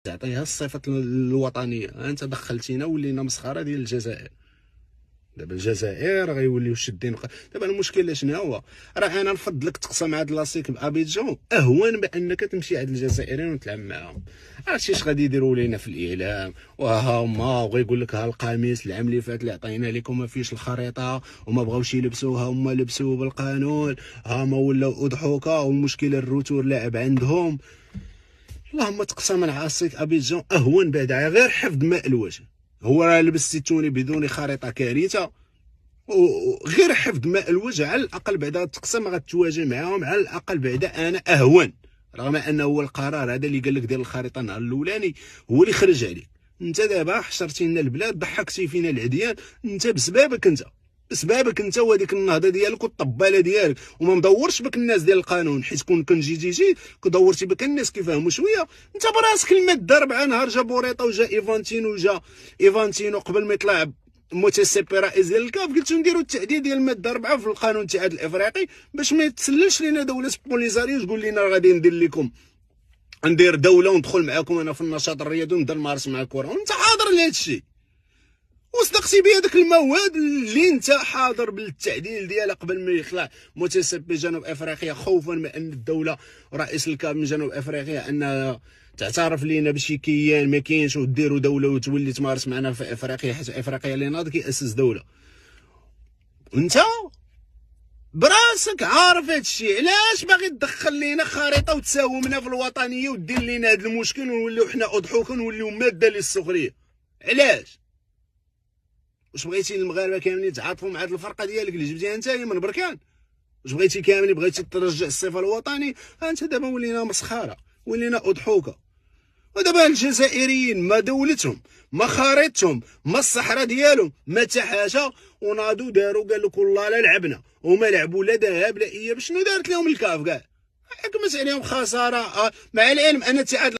تعطيها الصفه الوطنيه. انت دخلتينا ولينا مسخره ديال الجزائر. دابا الجزائر غيوليو شادين. دابا المشكل شنو هو؟ راه انا نفضل لك تقسم عاد لاسيك بابيجون اهون بانك تمشي عند الجزائريين وتلعب معاهم. عرفتي اش غادي يديروا لينا في الاعلام؟ وها هما وغيقول لك ها القميص العام اللي فات اللي عطينا لكم ما فيش الخريطه وما بغاوش يلبسوها، هما لبسوه بالقانون، ها ما ولاو اضحوكه والمشكله الروتور لاعب عندهم. اللهم تقسم عاصيك ابيجون اهون بعدا غير حفظ ماء الوجه. هو راه لبستي توني بدون خريطه كارثه، وغير حفظ ماء الوجه على الاقل بعدا تقسم غتواجه معاهم على الاقل بعدا انا اهون. رغم انه هو القرار هذا اللي قال لك دير الخريطه النهار الاولاني هو اللي خرج عليك. انت دابا حشرتي لنا البلاد، ضحكتي فينا العديان، انت بسببك انت وهذيك النهضه ديالك والطباله ديالك، وما مدورش بك الناس ديال القانون، حيت كون جيتي كدورتي بك الناس كيفهموا شويه. انت براسك الماده 4 نهار جا بوريطه وجا ايفانتينو قبل ما يطلع متسبي رئيس ديال الكاف، قلت نديروا التعديل ديال الماده 4 في القانون الاتحاد الافريقي باش ما يتسللش لينا دوله بوليزاريو تقول لنا غادي ندير لكم ندير دوله وندخل معاكم انا في النشاط الرياضي ونبدا نمارس مع الكره، وانت حاضر لهذا الشيء. وصدقتي بهذاك المواد اللي انت حاضر بالتعديل ديالها قبل ما يطلع متسبي جنوب افريقيا، خوفا من ان الدوله ورئيس الكاف من جنوب افريقيا ان تعترف لينا بشي كيان ما كاينش وديروا دوله وتولي تمارس معنا في افريقيا، حيت افريقيا اللي ناض كيأسس دوله. وانت براسك عارف هذا الشيء، علاش باغي تدخل لينا خريطه وتساومنا في الوطنيه ودير لينا هذا المشكل ونوليو حنا اضحوك ونوليو ماده للسخريه؟ علاش؟ واش بغيتي المغاربه كاملين يتعاطفوا مع هذه الفرقه ديالك اللي جبتيها انت من بركان؟ واش بغيتي كاملين بغيتي ترجع الصفه الوطني؟ انت دابا ولينا مسخره، ولينا اضحوكه. ودابا الجزائريين ما دولتهم ما خريطتهم ما الصحراء ديالهم ما حتى حاجه، وناضوا داروا قال لك والله لا لعبنا، وما لعبوا لا ذهاب لا اياب. شنو دارت لهم الكاف كاع؟ حكمت عليهم خساره. مع العلم ان اتحاد